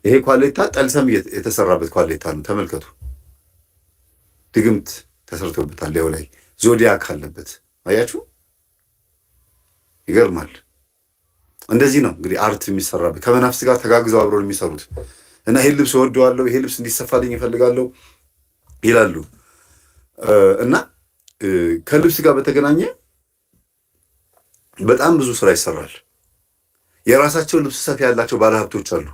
ይሄ ኳሌታ ጠልሰም የተሰራበት ኳሌታ ነው። ተመልከቱ፣ ድግምት ተሰርቶበታል። ላዩ ላይ ዞዲያክ አለበት። አያችሁ፣ ይገርማል። እንደዚህ ነው እንግዲህ አርት የሚሰራበት ከመናፍስት ጋር ተጋግዘው አብረው የሚሰሩት እና ይሄ ልብስ እወደዋለሁ፣ ይሄ ልብስ እንዲሰፋልኝ እፈልጋለሁ ይላሉ እና ከልብስ ጋር በተገናኘ በጣም ብዙ ስራ ይሰራል። የራሳቸው ልብስ ሰፊ ያላቸው ባለሀብቶች አሉ፣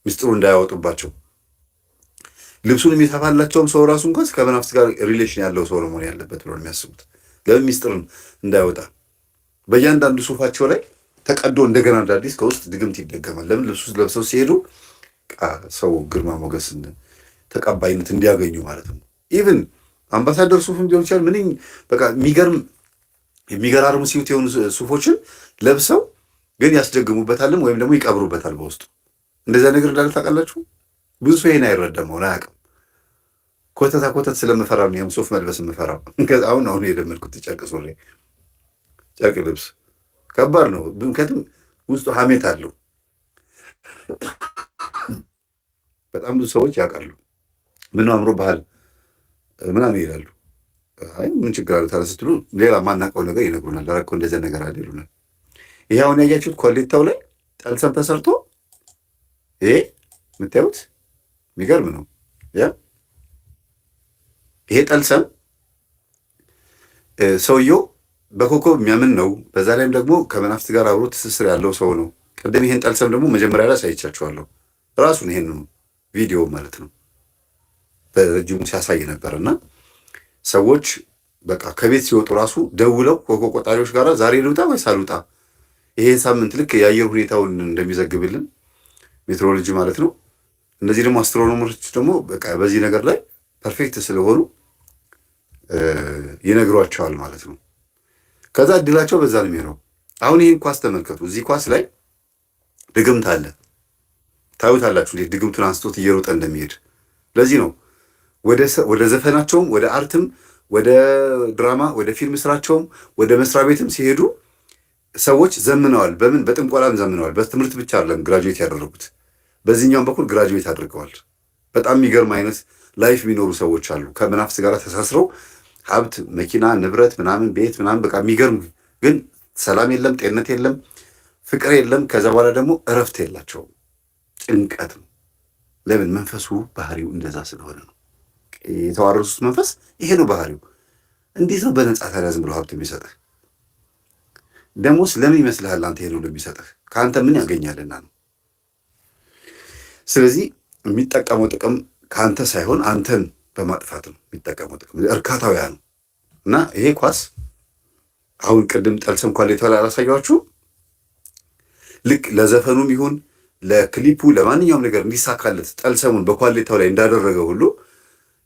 ሚስጥሩ እንዳያወጡባቸው። ልብሱን የሚሰፋላቸውም ሰው ራሱ እንኳን ከመናፍስት ጋር ሪሌሽን ያለው ሰው ነው መሆን ያለበት ብሎ የሚያስቡት። ለምን ሚስጥርን እንዳይወጣ በእያንዳንዱ ሱፋቸው ላይ ተቀዶ እንደገና እንደ አዲስ ከውስጥ ድግምት ይደገማል። ለምን ልብሱ ለብሰው ሲሄዱ ሰው ግርማ ሞገስን ተቀባይነት እንዲያገኙ ማለት ነው። ኢቭን አምባሳደር ሱፍም ሊሆን ይችላል። ምን በቃ የሚገራርሙ ሲዩት የሆኑ ሱፎችን ለብሰው ግን ያስደግሙበታልም ወይም ደግሞ ይቀብሩበታል በውስጡ። እንደዚያ ነገር እንዳለ ታውቃላችሁ። ብዙ ሰው ይሄን አይረዳም፣ አያውቅም። ኮተት ስለምፈራ ነው ሱፍ መልበስ የምፈራው። አሁን የለመድኩት ጨርቅ ሱሪ፣ ጨርቅ ልብስ ከባድ ነው። ምክንያቱም ውስጡ ሀሜት አለው። በጣም ብዙ ሰዎች ያውቃሉ። ምን አምሮ ባህል ምናምን ይላሉ። አይ ምን ችግር አለ ታዲያ ስትሉ ሌላ ማናውቀው ነገር ይነግሩናል። ኧረ እኮ እንደዚያ ነገር አለ ይሉናል። ይሄ አሁን ያያችሁት ኮሌታው ላይ ጠልሰም ተሰርቶ ይሄ የምታዩት የሚገርም ነው። ይሄ ጠልሰም ሰውየው በኮከብ የሚያምን ነው። በዛ ላይም ደግሞ ከመናፍስት ጋር አብሮ ትስስር ያለው ሰው ነው። ቅድም ይሄን ጠልሰም ደግሞ መጀመሪያ ላይ አሳይቻችኋለሁ። ራሱን ይሄን ቪዲዮ ማለት ነው በረጅሙ ሲያሳይ ነበር። እና ሰዎች በቃ ከቤት ሲወጡ ራሱ ደውለው ኮከብ ቆጣሪዎች ጋር ዛሬ ልውጣ ወይስ አልውጣ፣ ይሄ ሳምንት ልክ የአየር ሁኔታውን እንደሚዘግብልን ሜትሮሎጂ ማለት ነው። እነዚህ ደግሞ አስትሮኖመሮች ደግሞ በቃ በዚህ ነገር ላይ ፐርፌክት ስለሆኑ ይነግሯቸዋል ማለት ነው። ከዛ እድላቸው በዛ ነው የሚሄደው። አሁን ይህን ኳስ ተመልከቱ። እዚህ ኳስ ላይ ድግምት አለ። ታዩታላችሁ እንዴት ድግምቱን አንስቶት እየሮጠ እንደሚሄድ። ለዚህ ነው ወደ ዘፈናቸውም ወደ አርትም ወደ ድራማ ወደ ፊልም ስራቸውም ወደ መስሪያ ቤትም ሲሄዱ ሰዎች ዘምነዋል። በምን በጥንቆላም ዘምነዋል። በትምህርት ብቻ አይደለም ግራጁዌት ያደረጉት፣ በዚህኛውም በኩል ግራጁዌት አድርገዋል። በጣም የሚገርም አይነት ላይፍ የሚኖሩ ሰዎች አሉ። ከመናፍስት ጋር ተሳስረው ሀብት፣ መኪና፣ ንብረት ምናምን ቤት ምናምን በቃ የሚገርም ግን ሰላም የለም፣ ጤንነት የለም፣ ፍቅር የለም። ከዛ በኋላ ደግሞ እረፍት የላቸውም። ጭንቀት ነው። ለምን? መንፈሱ ባህሪው እንደዛ ስለሆነ ነው። የተዋረሱት መንፈስ ይሄ ነው ባህሪው። እንዴት ነው በነጻ ታዲያ ዝም ብሎ ሀብት የሚሰጥህ? ደሞስ ለምን ይመስልሃል አንተ ይሄ ነው የሚሰጥህ? ከአንተ ምን ያገኛልና ነው። ስለዚህ የሚጠቀመው ጥቅም ከአንተ ሳይሆን አንተን በማጥፋት ነው የሚጠቀመው ጥቅም። እርካታው ያ ነው። እና ይሄ ኳስ አሁን ቅድም ጠልሰም ኳሌታው ላይ አላሳያችሁ? ልክ ለዘፈኑም ይሁን ለክሊፑ ለማንኛውም ነገር እንዲሳካለት ጠልሰሙን በኳሌታው ላይ እንዳደረገ ሁሉ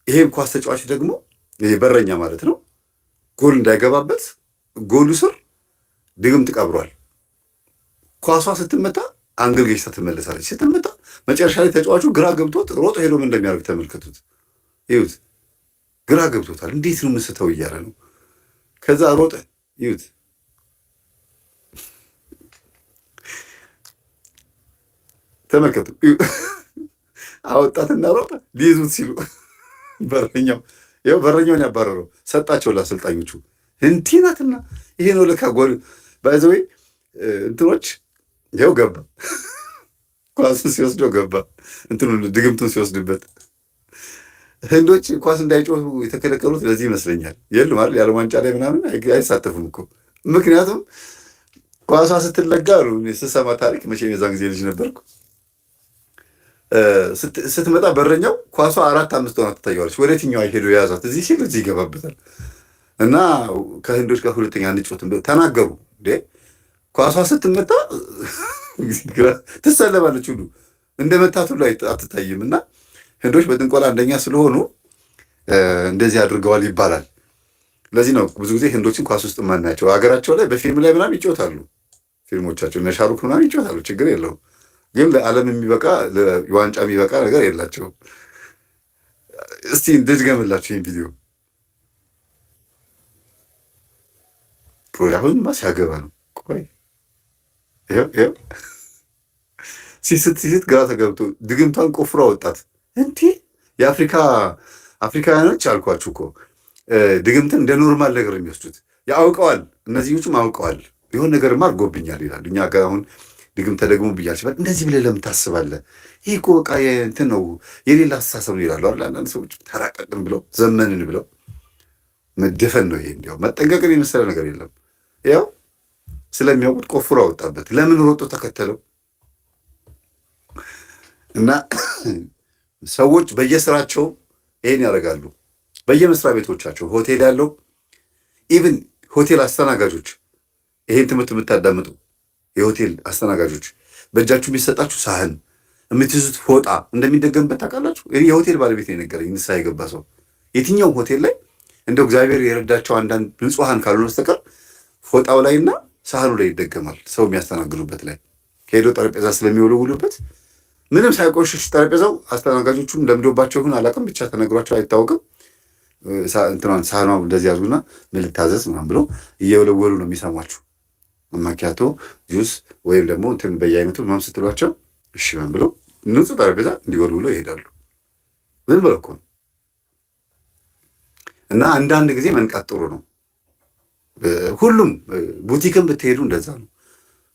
ይሄም ኳስ ተጫዋች ደግሞ ይሄ በረኛ ማለት ነው ጎል እንዳይገባበት ጎሉ ስር ድግምት ቀብሯል። ኳሷ ስትመታ አንግል ገጭታ ትመለሳለች። ስትመታ መጨረሻ ላይ ተጫዋቹ ግራ ገብቶት ሮጦ ሄዶ ምን እንደሚያደርግ ተመልከቱት። ይሁት ግራ ገብቶታል። እንዴት ነው ምስተው እያለ ነው። ከዛ ሮጠ። ይሁት ተመልከቱ። አወጣትና ሮጠ። ሊይዙት ሲሉ በረኛውን ያባረረው ሰጣቸው ለአሰልጣኞቹ። እንዲህ ናትና ይሄ ነው ለካ ጎል ባይዘዌ እንትኖች ይኸው ገባ። ኳሱን ሲወስደው ገባ። እንትኑ ድግምቱን ሲወስድበት ህንዶች ኳስ እንዳይጮሁ የተከለከሉት ለዚህ ይመስለኛል። የሉም አይደል? የዓለም ዋንጫ ላይ ምናምን አይሳተፉም እኮ ምክንያቱም ኳሷ ስትለጋ ነው። ስሰማ ታሪክ መቼም የዛን ጊዜ ልጅ ነበርኩ። ስትመጣ በረኛው ኳሷ 4-5 ሆና ትታየዋለች። ወደ የትኛዋ ሄዶ የያዛት እዚህ ሲል እዚህ ይገባበታል። እና ከህንዶች ጋር ሁለተኛ እንጫወትም ተናገሩ። ኳሷ ስትመታ ትሰለባለች ሁሉ እንደ መታቱ ላይ አትታይም። እና ህንዶች በጥንቆላ አንደኛ ስለሆኑ እንደዚህ አድርገዋል ይባላል። ለዚህ ነው ብዙ ጊዜ ህንዶችን ኳስ ውስጥ ማናቸው። ሀገራቸው ላይ በፊልም ላይ ምናምን ይጫወታሉ። ፊልሞቻቸው እነ ሻሩክ ምናምን ይጫወታሉ። ችግር የለውም። ግን ለዓለም የሚበቃ ለዋንጫ የሚበቃ ነገር የላቸውም። እስቲ እንድድገምላችሁ ይህን ቪዲዮ። አሁንማ ሲያገባ ነው። ቆይ ይኸው ሲስት ግራ ተገብቶ ድግምቷን ቆፍሮ አወጣት። እንዴ አፍሪካውያኖች አልኳችሁ እኮ ድግምትን እንደ ኖርማል ነገር የሚወስዱት ያውቀዋል። እነዚህኞቹም አውቀዋል። የሆነ ነገርማ አድርጎብኛል ይላሉ። እኛ ጋር አሁን ድግም ተደግሞ ብያል ሲባል እንደዚህ ብለህ ለምን ታስባለህ? ይህ እኮ በቃ እንትን ነው የሌላ አስተሳሰብ ነው ይላሉ። አንዳንድ ሰዎች ተራቀቅን ብለው ዘመንን ብለው መደፈን ነው ይሄ። እንዲያው መጠንቀቅን የመሰለ ነገር የለም። ያው ስለሚያውቁት ቆፍሮ አወጣበት። ለምን ሮጦ ተከተለው? እና ሰዎች በየስራቸው ይሄን ያደርጋሉ። በየመስሪያ ቤቶቻቸው ሆቴል ያለው ኢቭን ሆቴል አስተናጋጆች፣ ይሄን ትምህርት የምታዳምጡ የሆቴል አስተናጋጆች በእጃችሁ የሚሰጣችሁ ሳህን፣ የምትይዙት ፎጣ እንደሚደገምበት ታውቃላችሁ። የሆቴል ባለቤት የነገረኝ ንስሓ የገባ ሰው የትኛውም ሆቴል ላይ እንደው እግዚአብሔር የረዳቸው አንዳንድ ንጹሐን ካልሆነ በስተቀር ፎጣው ላይና ሳህኑ ላይ ይደገማል። ሰው የሚያስተናግዱበት ላይ ሄዶ ጠረጴዛ ስለሚወለውሉበት ምንም ሳይቆሽሽ ጠረጴዛው አስተናጋጆቹም ለምዶባቸው ይሁን አላውቅም፣ ብቻ ተነግሯቸው አይታወቅም። እንትኗን ሳህኗ እንደዚህ ያዙና ምን ልታዘዝ ምናምን ብሎ እየወለወሉ ነው የሚሰሟችሁ። ማኪያቶ ጁስ ወይም ደግሞ እንትን በየአይነቱ ምናምን ስትሏቸው እሺ ምን ብሎ ንጹህ ጠረጴዛ እንዲወለውሉ ይሄዳሉ። ምን ብለው እኮ ነው። እና አንዳንድ ጊዜ መንቃት ጥሩ ነው። ሁሉም ቡቲክን ብትሄዱ እንደዛ ነው።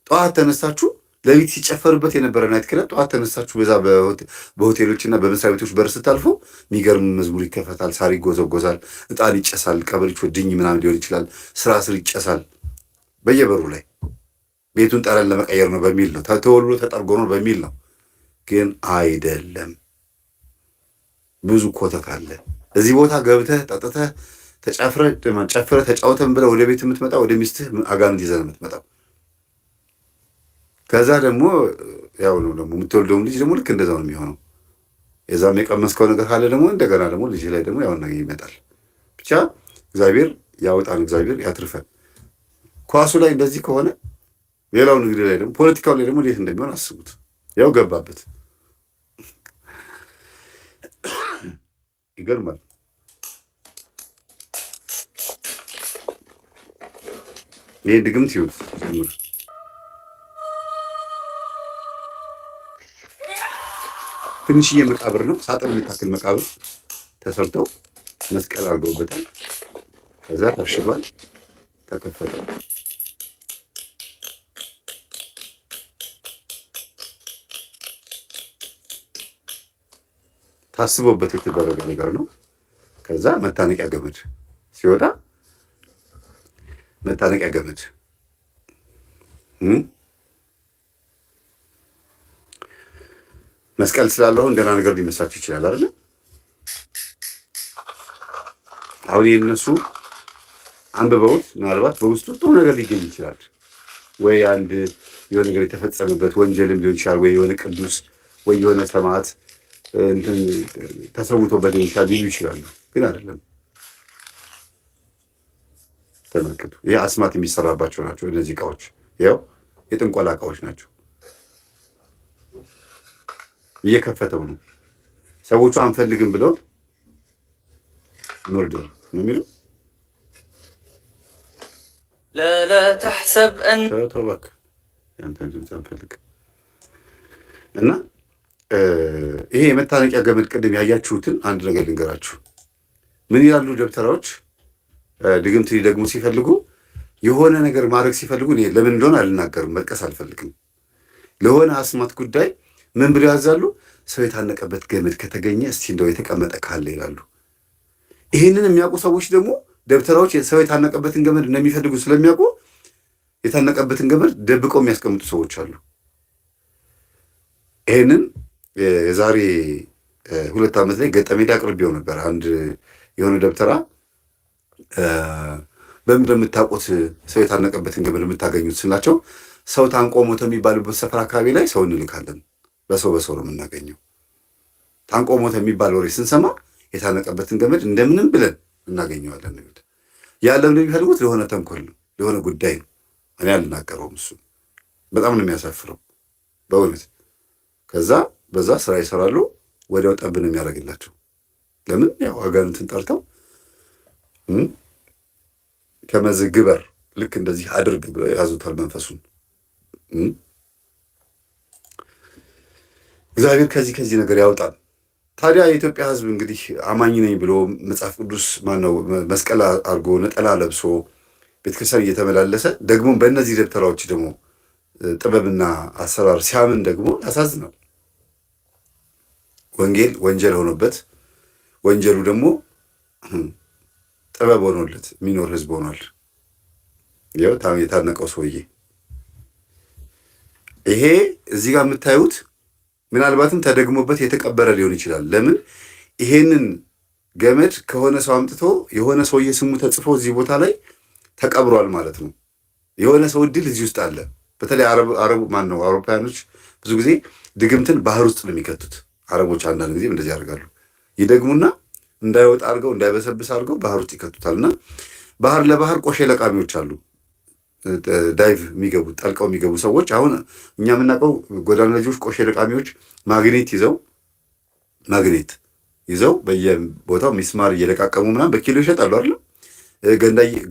ጠዋት ተነሳችሁ ለሊት ሲጨፈርበት የነበረ ናይት ክለብ ጠዋት ተነሳችሁ በዛ በሆቴሎችና በመስሪያ ቤቶች በር ስታልፉ የሚገርም መዝሙር ይከፈታል፣ ሳር ይጎዘጎዛል፣ እጣን ይጨሳል፣ ቀበልቾ ድኝ ምናምን ሊሆን ይችላል፣ ስራ ስር ይጨሳል በየበሩ ላይ። ቤቱን ጠረን ለመቀየር ነው በሚል ነው፣ ተወልሎ ተጠርጎ ነው በሚል ነው። ግን አይደለም። ብዙ ኮተት አለ። እዚህ ቦታ ገብተህ ጠጥተህ ጨፍረህ ተጫውተን ብለህ ወደ ቤት የምትመጣ ወደ ሚስትህ አጋንንት ይዘህ የምትመጣው። ከዛ ደግሞ ያው ነው ደግሞ የምትወልደውም ልጅ ደግሞ ልክ እንደዛው ነው የሚሆነው። የዛም የቀመስከው ነገር ካለ ደግሞ እንደገና ደግሞ ልጅ ላይ ደግሞ ያው ነገር ይመጣል። ብቻ እግዚአብሔር ያወጣን፣ እግዚአብሔር ያትርፈን። ኳሱ ላይ እንደዚህ ከሆነ ሌላው ንግድ ላይ ደግሞ ፖለቲካው ላይ ደግሞ እንዴት እንደሚሆን አስቡት። ያው ገባበት። ይገርማል። ይሄ ድግምት ይሁን ትንሽዬ መቃብር ነው። ሳጥን የሚታክል መቃብር ተሰርተው መስቀል አድርገውበታል። ከዛ ታሽጓል፣ ተከፈተ። ታስቦበት የተደረገ ነገር ነው። ከዛ መታነቂያ ገመድ ሲወጣ መታነቂያ ገመድ መስቀል ስላለሁ እንደና ነገር ሊመስላችሁ ይችላል አይደል? አሁን የነሱ አንብበውት ምናልባት በውስጡ ጥሩ ነገር ሊገኝ ይችላል። ወይ አንድ የሆነ ነገር የተፈጸመበት ወንጀልም ሊሆን ይችላል። ወይ የሆነ ቅዱስ ወይ የሆነ ሰማዕት እንትን ተሰውቶበት ይችላል ሊሉ ይችላሉ። ግን አይደለም። ተመልከቱ። ይህ አስማት የሚሰራባቸው ናቸው እነዚህ እቃዎች። ያው የጥንቆላ እቃዎች ናቸው። እየከፈተው ነው። ሰዎቹ አንፈልግም ብለው ኖርዶ ነው የሚለው لا تحسب أن ተባክ ያንተን ድምፅ አንፈልግ እና ይሄ የመታነቂያ ገመድ ቅድም ያያችሁትን አንድ ነገር ልንገራችሁ። ምን ይላሉ ደብተራዎች? ድግምት ሊደግሙ ሲፈልጉ የሆነ ነገር ማድረግ ሲፈልጉ እኔ ለምን እንደሆነ አልናገርም፣ መጥቀስ አልፈልግም። ለሆነ አስማት ጉዳይ ምን ብለው ያዛሉ? ሰው የታነቀበት ገመድ ከተገኘ እስቲ እንደው የተቀመጠ ካለ ይላሉ። ይህንን የሚያውቁ ሰዎች ደግሞ ደብተራዎች ሰው የታነቀበትን ገመድ እንደሚፈልጉ ስለሚያውቁ የታነቀበትን ገመድ ደብቀው የሚያስቀምጡ ሰዎች አሉ። ይህንን የዛሬ 2 ዓመት ላይ ገጠሜዳ አቅርቤው ነበር። አንድ የሆነ ደብተራ በምን እንደምታውቁት ሰው የታነቀበትን ገመድ የምታገኙት ስላቸው፣ ሰው ታንቆ ሞተ የሚባልበት ሰፈር አካባቢ ላይ ሰው እንልካለን። በሰው ነው የምናገኘው። ታንቆ ሞተ የሚባል ወሬ ስንሰማ የታነቀበትን ገመድ እንደምንም ብለን እናገኘዋለን። ያለም የሚፈልጉት ለሆነ ተንኮል ነው፣ ለሆነ ጉዳይ ነው። እኔ አልናገረውም። እሱ በጣም ነው የሚያሳፍረው በእውነት። ከዛ በዛ ስራ ይሰራሉ። ወዲያው ጠብ ነው የሚያደርግላቸው። ለምን? ያው አጋንንትን ጠርተው ከመዝግበር ልክ እንደዚህ አድርግ ብለው ያዙታል መንፈሱን። እግዚአብሔር ከዚህ ነገር ያውጣል። ታዲያ የኢትዮጵያ ሕዝብ እንግዲህ አማኝ ነኝ ብሎ መጽሐፍ ቅዱስ ማነው መስቀል አድርጎ ነጠላ ለብሶ ቤተክርስቲያን እየተመላለሰ ደግሞ በእነዚህ ደብተራዎች ደግሞ ጥበብና አሰራር ሲያምን ደግሞ ያሳዝናል። ወንጌል ወንጀል ሆኖበት ወንጀሉ ደግሞ ጥበብ ሆኖለት የሚኖር ሕዝብ ሆኗል። ያው የታነቀው ሰውዬ ይሄ እዚህ ጋር የምታዩት ምናልባትም ተደግሞበት የተቀበረ ሊሆን ይችላል። ለምን ይሄንን ገመድ ከሆነ ሰው አምጥቶ የሆነ ሰውዬ ስሙ ተጽፎ እዚህ ቦታ ላይ ተቀብሯል ማለት ነው። የሆነ ሰው እድል እዚህ ውስጥ አለ። በተለይ አረቡ ማን ነው አውሮፓውያኖች ብዙ ጊዜ ድግምትን ባህር ውስጥ ነው የሚከቱት። አረቦች አንዳንድ ጊዜ እንደዚህ ያደርጋሉ። ይደግሙና እንዳይወጣ አድርገው እንዳይበሰብስ አድርገው ባህር ውስጥ ይከቱታልና ባህር ለባህር ቆሼ ለቃሚዎች አሉ። ዳይቭ የሚገቡ ጠልቀው የሚገቡ ሰዎች አሁን እኛ የምናውቀው ጎዳና ልጆች ቆሼ ለቃሚዎች ማግኔት ይዘው በየቦታው ሚስማር እየለቃቀሙ ምናምን በኪሎ ይሸጣሉ አይደል?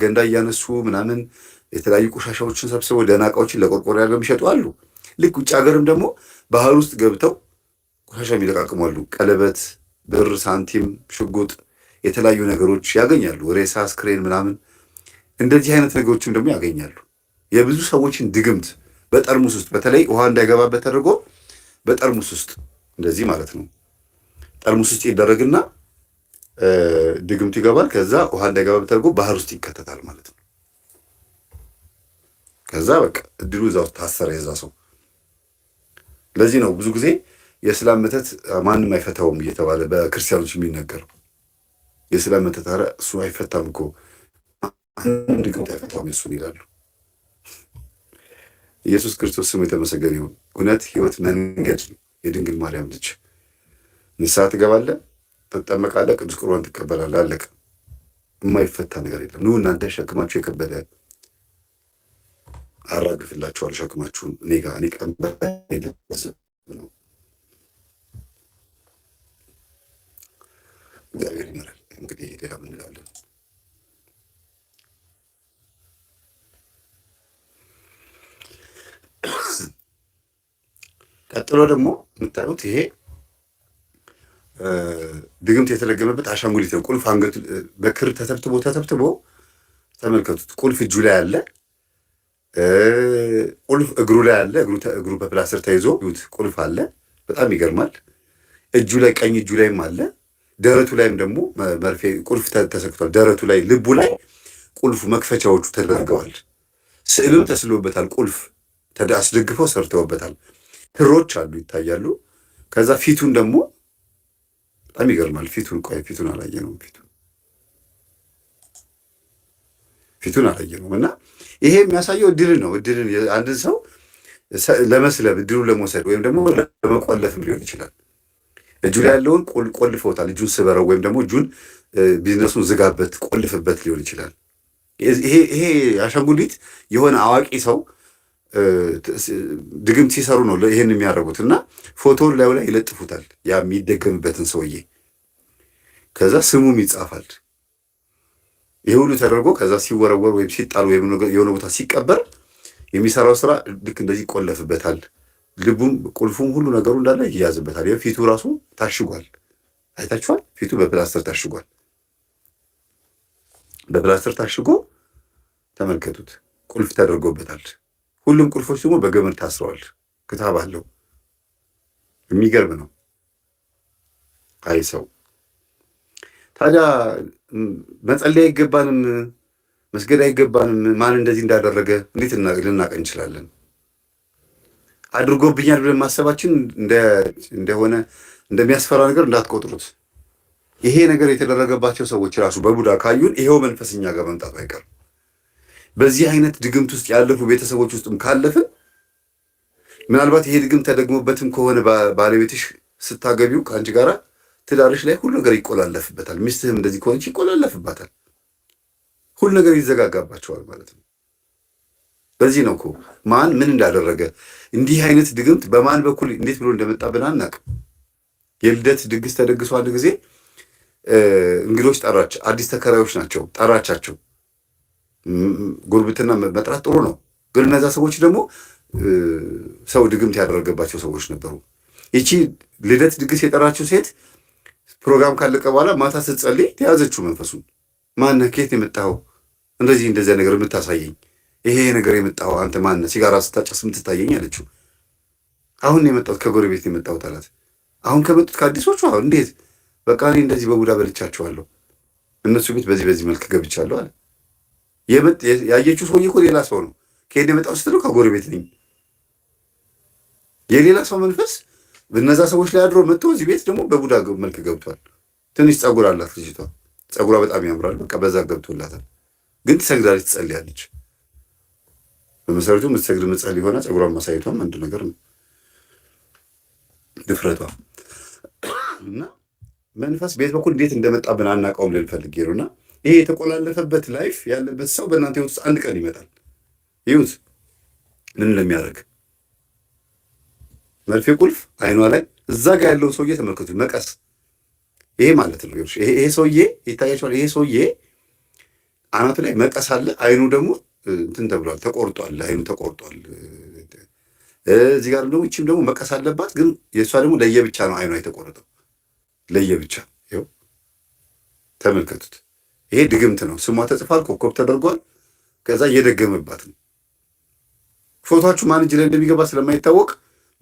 ገንዳ እያነሱ ምናምን የተለያዩ ቆሻሻዎችን ሰብስበው ደህና ዕቃዎችን ለቆርቆሮ ያለው የሚሸጡ አሉ። ልክ ውጭ ሀገርም ደግሞ ባህር ውስጥ ገብተው ቆሻሻ የሚለቃቅሙ አሉ። ቀለበት፣ ብር፣ ሳንቲም፣ ሽጉጥ፣ የተለያዩ ነገሮች ያገኛሉ። ሬሳ፣ አስክሬን ምናምን እንደዚህ አይነት ነገሮችም ደግሞ ያገኛሉ። የብዙ ሰዎችን ድግምት በጠርሙስ ውስጥ በተለይ ውሃ እንዳይገባበት ተደርጎ በጠርሙስ ውስጥ እንደዚህ ማለት ነው። ጠርሙስ ውስጥ ይደረግና ድግምቱ ይገባል። ከዛ ውሃ እንዳይገባበት ተደርጎ ባህር ውስጥ ይከተታል ማለት ነው። ከዛ በቃ እድሉ እዛ ውስጥ ታሰረ የዛ ሰው። ለዚህ ነው ብዙ ጊዜ የእስላም መተት ማንም አይፈታውም እየተባለ በክርስቲያኖች የሚነገረው። የእስላም መተት ኧረ እሱ አይፈታም እኮ አንድ ድግምት አይፈታውም እሱን ይላሉ። ኢየሱስ ክርስቶስ ስሙ የተመሰገነ ይሁን። እውነት፣ ሕይወት፣ መንገድ የድንግል ማርያም ልጅ። ንስሐ ትገባለህ፣ ትጠመቃለህ፣ ቅዱስ ቁርባን ትቀበላለህ። አለቀ። የማይፈታ ነገር የለም። ኑ እናንተ ሸክማችሁ የከበደ አራግፍላችኋለሁ ሸክማችሁን እኔ ጋር እኔ ቀንበር ነው። እግዚአብሔር ይመራል። እንግዲህ ሌላ ምን እንላለን? ቀጥሎ ደግሞ የምታዩት ይሄ ድግምት የተደገመበት አሻንጉሊት ነው። ቁልፍ አንገቱ በክር ተተብትቦ ተመልከቱት። ቁልፍ እጁ ላይ አለ። ቁልፍ እግሩ ላይ አለ። እግሩ በፕላስተር ተይዞ ቁልፍ አለ። በጣም ይገርማል። እጁ ላይ ቀኝ እጁ ላይም አለ። ደረቱ ላይም ደግሞ መርፌ ቁልፍ ተሰክቷል። ደረቱ ላይ ልቡ ላይ ቁልፉ መክፈቻዎቹ ተደርገዋል። ስዕልም ተስሎበታል። ቁልፍ አስደግፈው ሰርተውበታል። ክሮች አሉ ይታያሉ። ከዛ ፊቱን ደግሞ በጣም ይገርማል። ፊቱን አላየነውም። ፊቱን አላየነውም። እና ይሄ የሚያሳየው እድልን ነው። እድልን አንድን ሰው ለመስለብ እድሉን ለመውሰድ ወይም ደግሞ ለመቆለፍም ሊሆን ይችላል። እጁ ላይ ያለውን ቆልፈውታል። እጁን ስበረው ወይም ደግሞ እጁን ቢዝነሱን ዝጋበት፣ ቆልፍበት ሊሆን ይችላል። ይሄ አሻንጉሊት የሆነ አዋቂ ሰው ድግምት ሲሰሩ ነው ይሄን የሚያደርጉት እና ፎቶን ላዩ ላይ ይለጥፉታል። ያ የሚደገምበትን ሰውዬ ከዛ ስሙም ይጻፋል። ይህ ሁሉ ተደርጎ ከዛ ሲወረወር ወይም ሲጣል ወይም የሆነ ቦታ ሲቀበር የሚሰራው ስራ ልክ እንደዚህ ይቆለፍበታል። ልቡም ቁልፉም ሁሉ ነገሩ እንዳለ ይያዝበታል። ፊቱ ራሱ ታሽጓል። አይታችኋል? ፊቱ በፕላስተር ታሽጓል። በፕላስተር ታሽጎ ተመልከቱት። ቁልፍ ተደርጎበታል። ሁሉም ቁልፎች ደግሞ በገመድ ታስረዋል። ክታብ አለው። የሚገርም ነው። አይ ሰው ታዲያ መጸለይ አይገባንም? መስገድ አይገባንም? ማን እንደዚህ እንዳደረገ እንዴት ልናቅ እንችላለን? አድርጎብኛል ብለን ማሰባችን እንደሆነ እንደሚያስፈራ ነገር እንዳትቆጥሩት። ይሄ ነገር የተደረገባቸው ሰዎች ራሱ በቡዳ ካዩን ይሄው መንፈስኛ ጋር መምጣቱ አይቀርም። በዚህ አይነት ድግምት ውስጥ ያለፉ ቤተሰቦች ውስጥም ካለፍን ምናልባት ይሄ ድግምት ተደግሞበትም ከሆነ ባለቤትሽ ስታገቢው ከአንቺ ጋር ትዳርሽ ላይ ሁሉ ነገር ይቆላለፍበታል። ሚስትህም እንደዚህ ከሆነች ይቆላለፍባታል። ሁሉ ነገር ይዘጋጋባቸዋል ማለት ነው። በዚህ ነው እኮ ማን ምን እንዳደረገ እንዲህ አይነት ድግምት በማን በኩል እንዴት ብሎ እንደመጣብን አናውቅም። የልደት ድግስ ተደግሶ አንድ ጊዜ እንግዶች ጠራች። አዲስ ተከራዮች ናቸው። ጠራቻቸው። ጉርብትና መጥራት ጥሩ ነው፣ ግን እነዛ ሰዎች ደግሞ ሰው ድግምት ያደረገባቸው ሰዎች ነበሩ። ይቺ ልደት ድግስ የጠራችው ሴት ፕሮግራም ካለቀ በኋላ ማታ ስትጸልይ ተያዘችው መንፈሱን። ማነህ? ከየት የመጣኸው? እንደዚያ ነገር የምታሳየኝ ይሄ ነገር የመጣኸው አንተ ማነህ? ሲጋራ ስታጨስ የምትታየኝ አለችው። አሁን የመጣሁት ከጎረቤት የመጣሁት አላት። አሁን ከመጡት ከአዲሶቹ? አሁን እንዴት? በቃ እኔ እንደዚህ በቡዳ በልቻቸዋለሁ፣ እነሱ ቤት በዚህ መልክ ገብቻለሁ አለ። ያየችው ሰውዬ እኮ ሌላ ሰው ነው። ከሄድ የመጣው ስትለው ከጎረቤት ነኝ። የሌላ ሰው መንፈስ በእነዛ ሰዎች ላይ አድሮ መጥቶ እዚህ ቤት ደግሞ በቡዳ መልክ ገብቷል። ትንሽ ጸጉር አላት ልጅቷ፣ ጸጉሯ በጣም ያምራል። በቃ በዛ ገብቶላታል። ግን ትሰግዳለች፣ ትጸልያለች። በመሰረቱ የምትሰግድ ምጸል የሆነ ጸጉሯን ማሳየቷም አንድ ነገር ነው፣ ድፍረቷ እና መንፈስ ቤት በኩል እንዴት እንደመጣብን አናውቀውም ልል ፈልጌ ነው። እና ይሄ የተቆላለፈበት ላይፍ ያለበት ሰው በእናንተ ህይወት ውስጥ አንድ ቀን ይመጣል። ይሁት ምን እንደሚያደርግ መርፌ ቁልፍ አይኗ ላይ እዛ ጋር ያለውን ሰውዬ ተመልከቱ። መቀስ ይሄ ማለት ነው። ይሄ ሰውዬ ይታያቸዋል። ይሄ ሰውዬ አናቱ ላይ መቀስ አለ። አይኑ ደግሞ እንትን ተብሏል፣ ተቆርጧል። አይኑ ተቆርጧል። እዚህ ጋር ደግሞ ይቺም ደግሞ መቀስ አለባት። ግን የእሷ ደግሞ ለየብቻ ነው አይኗ የተቆረጠው፣ ለየብቻ። ይኸው ተመልከቱት። ይሄ ድግምት ነው። ስሟ ተጽፏል፣ ኮከብ ተደርጓል። ከዛ እየደገመባት ነው። ፎቶችሁ ማን እጅ ላይ እንደሚገባ ስለማይታወቅ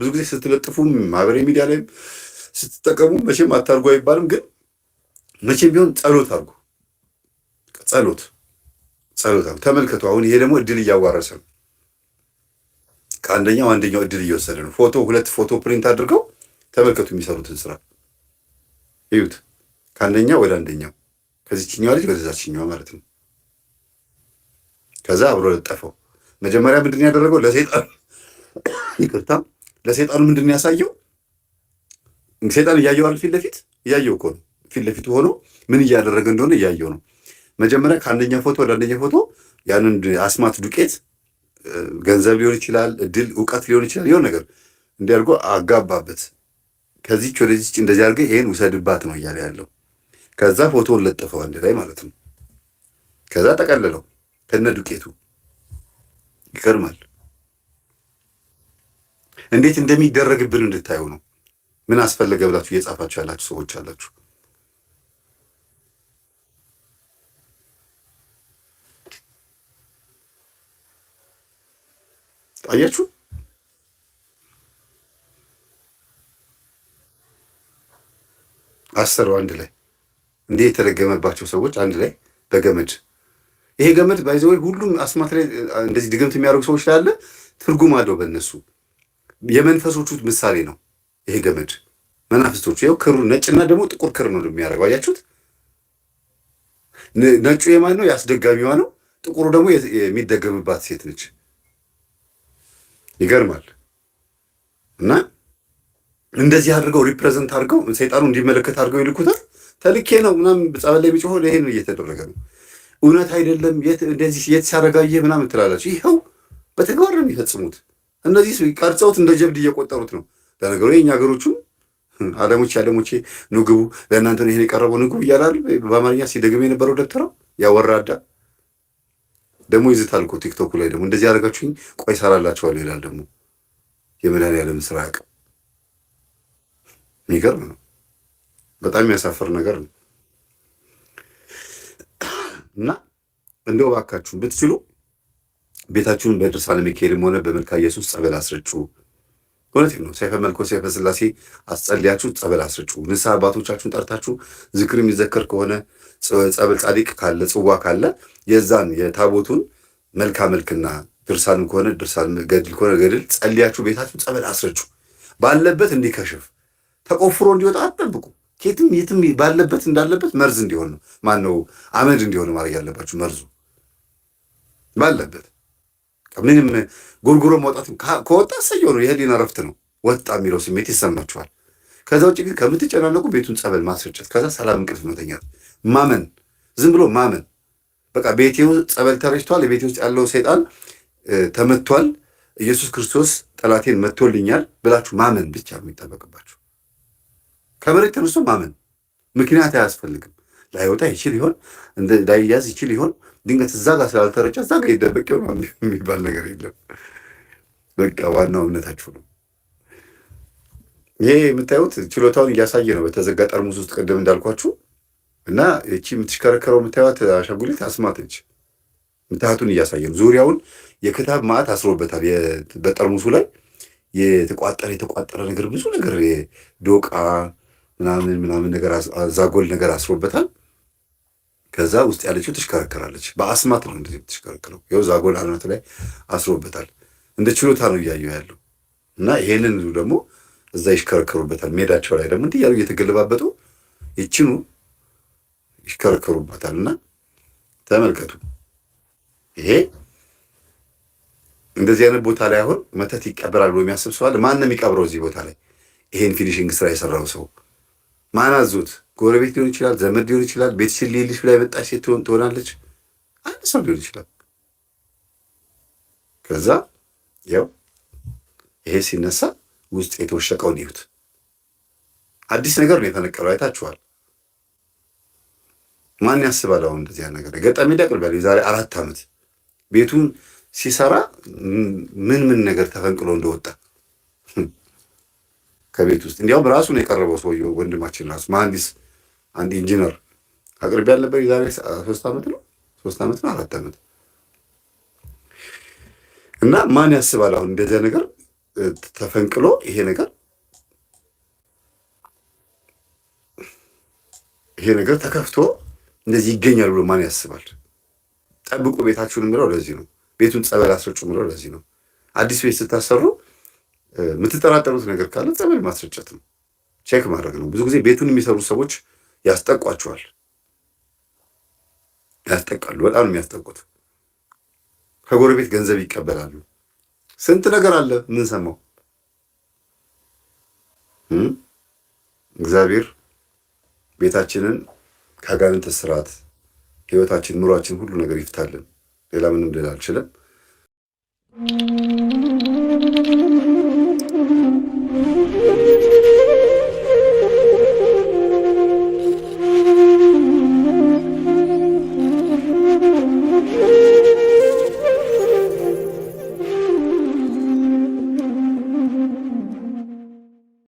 ብዙ ጊዜ ስትለጥፉም ማህበራዊ ሚዲያ ላይ ስትጠቀሙ መቼም አታርጉ አይባልም። ግን መቼም ቢሆን ጸሎት አድርጉ። ጸሎት አድርጉ። ተመልከቱ። አሁን ይሄ ደግሞ እድል እያዋረሰ ነው። ከአንደኛው እድል እየወሰደ ነው። ሁለት ፎቶ ፕሪንት አድርገው ተመልከቱ። የሚሰሩትን ስራ እዩት። ከአንደኛው ወደ አንደኛው፣ ከዚችኛዋ ልጅ ወደዛችኛዋ ማለት ነው። ከዛ አብሮ ለጠፈው። መጀመሪያ ምንድን ያደረገው ለሰይጣን ይቅርታ፣ ለሰይጣኑ ምንድን ያሳየው? ሰይጣን እያየው አይደል? ፊት እያየው እኮ ነው። ፊት ለፊቱ ሆኖ ምን እያደረገ እንደሆነ እያየው ነው። መጀመሪያ ከአንደኛ ፎቶ ወደ አንደኛ ፎቶ ያንን አስማት ዱቄት፣ ገንዘብ ሊሆን ይችላል፣ እድል፣ እውቀት ሊሆን ይችላል፣ የሆነ ነገር እንዲያርጎ አጋባበት። ከዚች ወደዚች እንደዚህ አድርገህ ይሄን ውሰድባት ነው እያለ ያለው። ከዛ ፎቶውን ለጠፈው አንድ ላይ ማለት ነው። ከዛ ጠቀለለው ከነ ዱቄቱ። ይገርማል። እንዴት እንደሚደረግብን እንድታዩ ነው። ምን አስፈለገ ብላችሁ እየጻፋችሁ ያላችሁ ሰዎች አላችሁ። አያችሁ? አሰሩ አንድ ላይ እንዴ የተደገመባቸው ሰዎች አንድ ላይ በገመድ። ይሄ ገመድ ባይዘው ሁሉም አስማት ላይ እንደዚህ ድግምት የሚያደርጉ ሰዎች ላይ አለ፣ ትርጉም አለው በእነሱ። የመንፈሶቹ ምሳሌ ነው ይሄ ገመድ። መናፍስቶቹ ይኸው ክሩ ነጭና ደግሞ ጥቁር ክር ነው የሚያደርገው። አያችሁት? ነጩ የማን ነው? ያስደጋሚዋ ነው። ጥቁሩ ደግሞ የሚደገምባት ሴት ነች። ይገርማል። እና እንደዚህ አድርገው ሪፕሬዘንት አድርገው ሰይጣኑ እንዲመለከት አድርገው ይልኩታል። ተልኬ ነው ምናምን ጸበል ላይ የሚጮኸው ይሄን እየተደረገ ነው። እውነት አይደለም እንደዚህ የት ሲያረጋየ ምናምን ትላላችሁ። ይኸው በተግባር ነው የሚፈጽሙት። እነዚህ ቀርጸውት እንደ ጀብድ እየቆጠሩት ነው። ለነገሩ የእኛ ሀገሮቹም አለሞቼ ንግቡ ለእናንተ ነው ይሄን የቀረበው ንግቡ እያላል በአማርኛ ሲደግም የነበረው ደብተራው ያወራዳ ደግሞ ይዝታል እኮ ቲክቶኩ ላይ ደግሞ እንደዚህ ያደረጋችሁኝ ቆይ ሰራላችኋለሁ ይላል። ደግሞ የመድኃኒዓለም ስራ ያውቅ። የሚገርም ነው። በጣም የሚያሳፍር ነገር ነው። እና እንደው እባካችሁን ብትችሉ ቤታችሁን በድርሳነ ሚካኤልም ሆነ በመልካ ኢየሱስ ጸበል አስረጩ። እውነቴን ነው። ሰይፈ መለኮት ሰይፈ ሥላሴ አስጸልያችሁ ጸበል አስረጩ። ንስሐ አባቶቻችሁን ጠርታችሁ ዝክር የሚዘከር ከሆነ ጸበል ጻድቅ ካለ ጽዋ ካለ የዛን የታቦቱን መልካ መልክና ድርሳን ከሆነ ድርሳን፣ ገድል ከሆነ ገድል ጸልያችሁ ቤታችሁ ጸበል አስረጩ። ባለበት እንዲከሽፍ ተቆፍሮ እንዲወጣ አትጠብቁ። ኬትም የትም ባለበት እንዳለበት መርዝ እንዲሆን ነው ማነው አመድ እንዲሆን ማድረግ ያለባችሁ። መርዙ ባለበት ምንም ጎርጎሮ ማውጣት ከወጣ ሰየው ነው፣ የህሊና ረፍት ነው። ወጣ የሚለው ስሜት ይሰማችኋል። ከዛ ውጭ ግን ከምትጨናነቁ ቤቱን ጸበል ማስረጨት፣ ከዛ ሰላም እንቅልፍ መተኛት፣ ማመን፣ ዝም ብሎ ማመን። በቃ ቤቴ ውስጥ ጸበል ተረጭቷል፣ የቤቴ ውስጥ ያለው ሰይጣን ተመቷል፣ ኢየሱስ ክርስቶስ ጠላቴን መቶልኛል ብላችሁ ማመን ብቻ ነው የሚጠበቅባችሁ። ከመሬት ተነስቶ ማመን፣ ምክንያት አያስፈልግም። ላይወጣ ይችል ይሆን ላይያዝ ይችል ይሆን ድንገት እዛ ጋር ስላልተረጨ እዛ ጋር ይደበቅ ይሆን የሚባል ነገር የለም። በቃ ዋናው እምነታችሁ ነው። ይሄ የምታዩት ችሎታውን እያሳየ ነው በተዘጋ ጠርሙስ ውስጥ ቅድም እንዳልኳችሁ። እና እቺ የምትሽከረከረው የምታዩት አሻንጉሊት አስማት ነች። ምትሃቱን እያሳየ ነው። ዙሪያውን የክታብ ማዕት አስሮበታል። በጠርሙሱ ላይ የተቋጠረ ነገር ብዙ ነገር ዶቃ ምናምን ነገር ዛጎል ነገር አስሮበታል። ከዛ ውስጥ ያለችው ትሽከረከራለች። በአስማት ነው እንደዚህ የምትሽከረከረው። ይኸው ዛጎል አናት ላይ አስሮበታል። እንደ ችሎታ ነው እያየው ያለው። እና ይሄንን ደግሞ እዛ ይሽከረከሩበታል። ሜዳቸው ላይ ደግሞ እንዲህ ያሉ እየተገለባበጡ ይችኑ ይሽከረከሩበታል። እና ተመልከቱ፣ ይሄ እንደዚህ አይነት ቦታ ላይ አሁን መተት ይቀበራል ብሎ የሚያስብ ሰው አለ? ማን ነው የሚቀብረው እዚህ ቦታ ላይ? ይሄን ፊኒሽንግ ስራ የሰራው ሰው ማን አዞት? ጎረቤት ሊሆን ይችላል፣ ዘመድ ሊሆን ይችላል፣ ቤተሰብ ሊልሽ ብላ የመጣች ሴት ትሆናለች፣ አንድ ሰው ሊሆን ይችላል። ከዛ ያው ይሄ ሲነሳ ውስጥ የተወሸቀውን ይሁት አዲስ ነገር ነው የተነቀለው። አይታችኋል። ማን ያስባል አሁን እንደዚህ ነገር ገጠሜ ደቅልበል የዛሬ 4 ዓመት ቤቱን ሲሰራ ምን ነገር ተፈንቅሎ እንደወጣ ከቤት ውስጥ እንዲያውም ራሱ ነው የቀረበው ሰውየው፣ ወንድማችን ራሱ መሐንዲስ፣ አንድ ኢንጂነር አቅርቤ ያልነበር የዛሬ 3 ዓመት ነው 4 ዓመት። እና ማን ያስባል አሁን እንደዚህ ነገር ተፈንቅሎ ይሄ ነገር ተከፍቶ እንደዚህ ይገኛል ብሎ ማን ያስባል? ጠብቁ ቤታችሁን ምለው ለዚህ ነው። ቤቱን ጸበል አስረጩ ምለው ለዚህ ነው። አዲስ ቤት ስታሰሩ የምትጠራጠሩት ነገር ካለ ጸበል ማስረጨት ነው፣ ቼክ ማድረግ ነው። ብዙ ጊዜ ቤቱን የሚሰሩ ሰዎች ያስጠቋቸዋል፣ ያስጠቃሉ። በጣም የሚያስጠቁት ከጎረቤት ገንዘብ ይቀበላሉ። ስንት ነገር አለ የምንሰማው። እግዚአብሔር ቤታችንን ከአጋንንት እስራት፣ ህይወታችን፣ ኑሯችን፣ ሁሉ ነገር ይፍታልን። ሌላ ምንም ልል አልችልም።